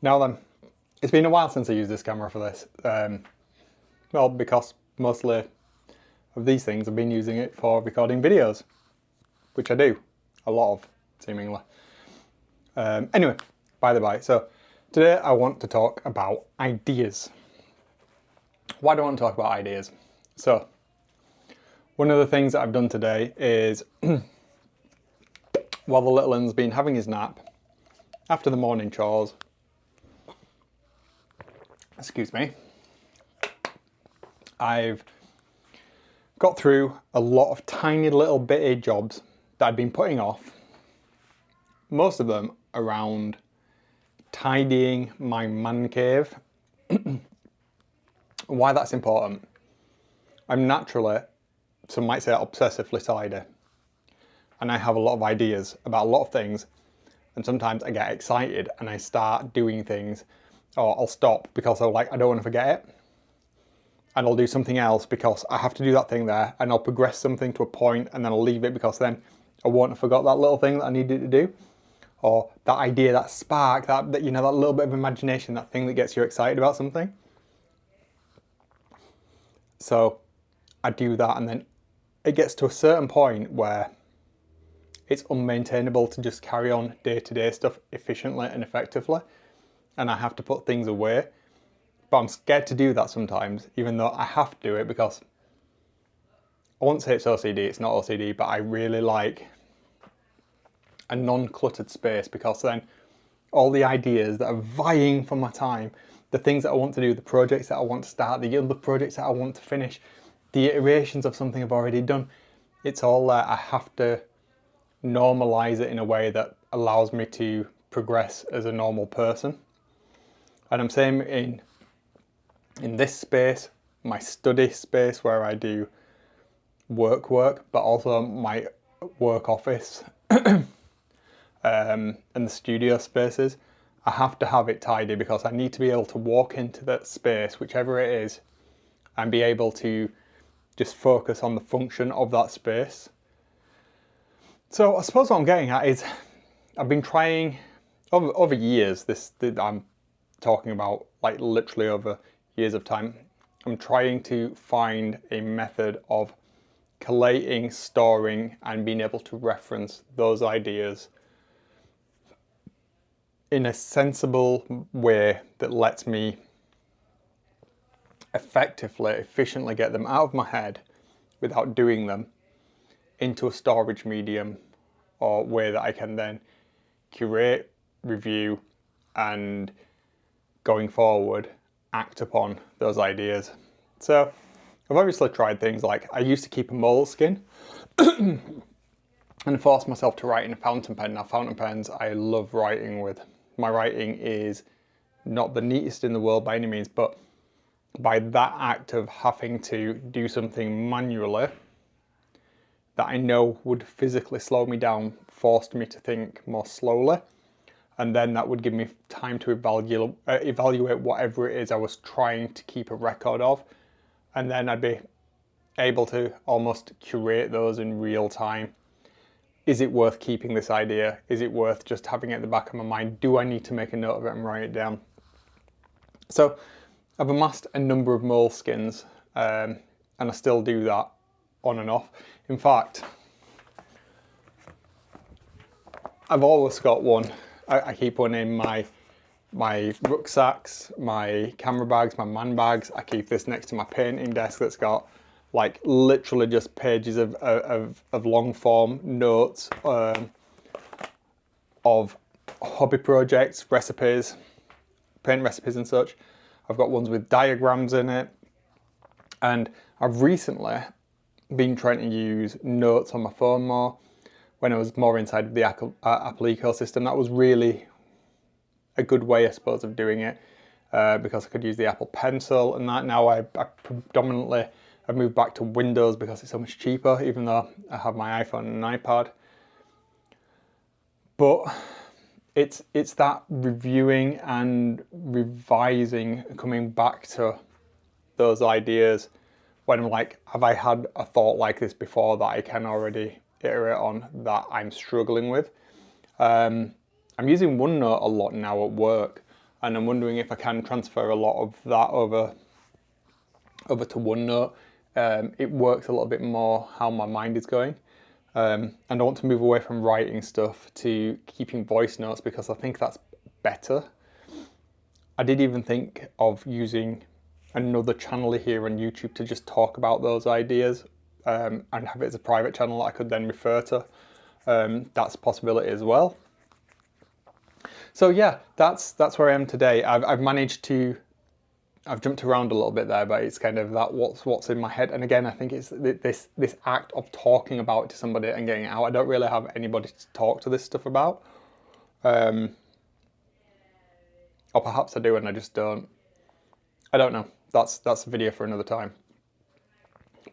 Now then, it's been a while since I used this camera for this. Well, because mostly of these things I've been using it for recording videos, which I do a lot of, seemingly. Anyway, by the by, so today I want to talk about ideas. Why do I want to talk about ideas? So, one of the things that I've done today is, while the little one's been having his nap, after the morning chores, excuse me, I've got through a lot of tiny little bitty jobs that I'd been putting off, most of them around tidying my man cave. Why that's important. I'm naturally, some might say obsessively tidy, and I have a lot of ideas about a lot of things, and sometimes I get excited and I start doing things, or I'll stop because I don't want to forget it, and I'll do something else because I have to do that thing there, and I'll progress something to a point and then I'll leave it because then I won't have forgot that little thing that I needed to do, or that idea, that spark, that you know, that little bit of imagination, that thing that gets you excited about something. So I do that, and then it gets to a certain point where it's unmaintainable to just carry on day-to-day stuff efficiently and effectively, and I have to put things away. But I'm scared to do that sometimes, even though I have to do it because I won't say it's OCD, it's not OCD, but I really like a non-cluttered space, because then all the ideas that are vying for my time, the things that I want to do, the projects that I want to start, the other projects that I want to finish, the iterations of something I've already done, it's all there. I have to normalize it in a way that allows me to progress as a normal person. And I'm saying in this space, my study space where I do work, but also my work office and the studio spaces, I have to have it tidy because I need to be able to walk into that space, whichever it is, and be able to just focus on the function of that space. So I suppose what I'm getting at is, I've been trying over years, I'm talking about like literally over years of time, I'm trying to find a method of collating, storing, and being able to reference those ideas in a sensible way that lets me effectively, efficiently get them out of my head without doing them into a storage medium or way that I can then curate, review, and going forward act upon those ideas. So I've obviously tried things like, I used to keep a Moleskine and force myself to write in a fountain pen. Now fountain pens I love writing with. My writing is not the neatest in the world by any means, but by that act of having to do something manually that I know would physically slow me down, forced me to think more slowly, and then that would give me time to evaluate whatever it is I was trying to keep a record of, and then I'd be able to almost curate those in real time. Is it worth keeping this idea? Is it worth just having it at the back of my mind? Do I need to make a note of it and write it down? So I've amassed a number of Moleskines, and I still do that on and off. In fact, I've always got one. I keep one in my rucksacks, my camera bags, my man bags. I keep this next to my painting desk that's got like literally just pages of long form notes of hobby projects, recipes, paint recipes and such. I've got ones with diagrams in it, and I've recently been trying to use notes on my phone more. When I was more inside the Apple ecosystem, that was really a good way, I suppose, of doing it, because I could use the Apple Pencil and that. Now I predominantly have moved back to Windows because it's so much cheaper, even though I have my iPhone and an iPad. But it's that reviewing and revising, coming back to those ideas when I'm like, have I had a thought like this before that I can already iterate on that I'm struggling with? I'm using OneNote a lot now at work, and I'm wondering if I can transfer a lot of that over to OneNote. It works a little bit more how my mind is going. And I want to move away from writing stuff to keeping voice notes because I think that's better. I did even think of using another channel here on YouTube to just talk about those ideas and have it as a private channel that I could then refer to. That's a possibility as well. So yeah, that's where I am today. I've managed to, I've jumped around a little bit there, but it's kind of that what's in my head. And again, I think it's this act of talking about it to somebody and getting it out. I don't really have anybody to talk to this stuff about. Or perhaps I do and I just don't. I don't know. That's a video for another time.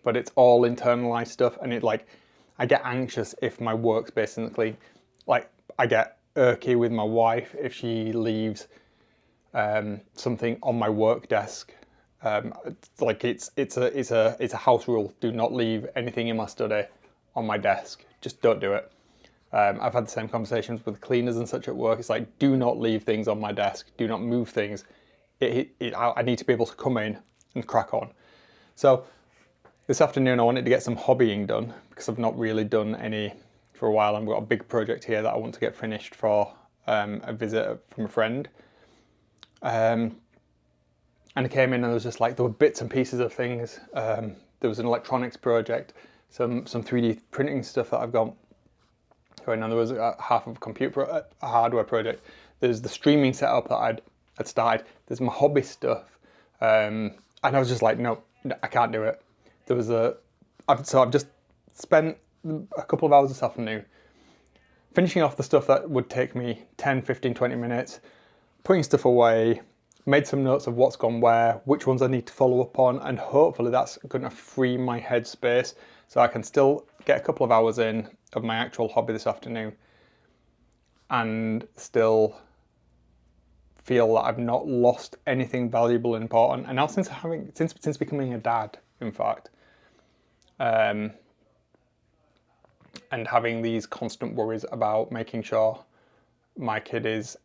But it's all internalized stuff, and it like, I get anxious if my work's basically, like, I get irky with my wife if she leaves something on my work desk. Like it's a house rule. Do not leave anything in my study on my desk. Just don't do it. I've had the same conversations with cleaners and such at work. It's like, do not leave things on my desk. Do not move things. I need to be able to come in and crack on. So this afternoon I wanted to get some hobbying done because I've not really done any for a while. I've got a big project here that I want to get finished for a visit from a friend. And I came in and there was just like, there were bits and pieces of things. There was an electronics project, some 3D printing stuff that I've got going on. There was half of a hardware project. There's the streaming setup that I'd started. There's my hobby stuff. And I was just like, no, I can't do it. There was I've just spent a couple of hours this afternoon finishing off the stuff that would take me 10, 15, 20 minutes, putting stuff away, made some notes of what's gone where, which ones I need to follow up on, and hopefully that's going to free my head space so I can still get a couple of hours in of my actual hobby this afternoon and still feel that I've not lost anything valuable and important. And now since becoming a dad, in fact, and having these constant worries about making sure my kid is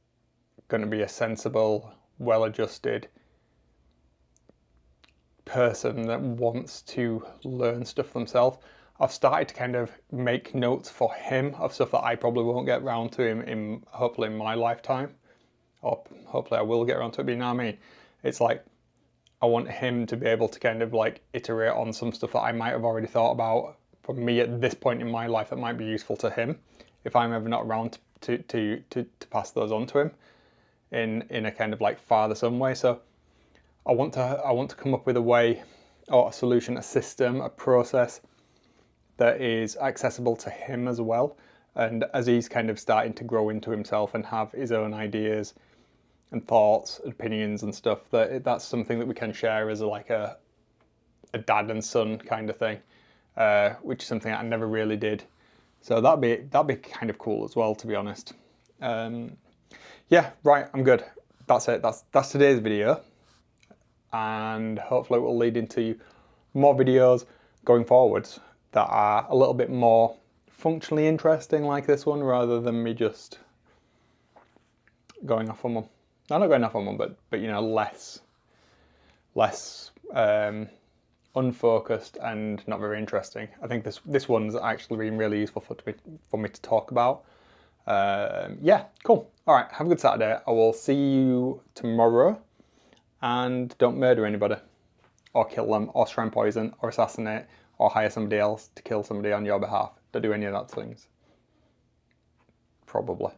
going to be a sensible, well-adjusted person that wants to learn stuff themselves, I've started to kind of make notes for him of stuff that I probably won't get around to in hopefully in my lifetime, or hopefully I will get around to it. But you know what I mean? It's like, I want him to be able to kind of like iterate on some stuff that I might have already thought about for me at this point in my life that might be useful to him if I'm ever not around to pass those on to him in a kind of like father-son way. So I want to come up with a way or a solution, a system, a process that is accessible to him as well. And as he's kind of starting to grow into himself and have his own ideas and thoughts, opinions and stuff, that's something that we can share as like a dad and son kind of thing, which is something I never really did. So that'd be kind of cool as well, to be honest. Yeah, right, I'm good. That's it. That's today's video, and hopefully it will lead into more videos going forwards that are a little bit more functionally interesting like this one, rather than me just going off on one. I'm not going off on one, but you know, less unfocused and not very interesting. I think this one's actually been really useful for me to talk about. Yeah, cool. All right, have a good Saturday. I will see you tomorrow, and don't murder anybody, or kill them, or shrine poison, or assassinate, or hire somebody else to kill somebody on your behalf. Don't do any of that things. Probably.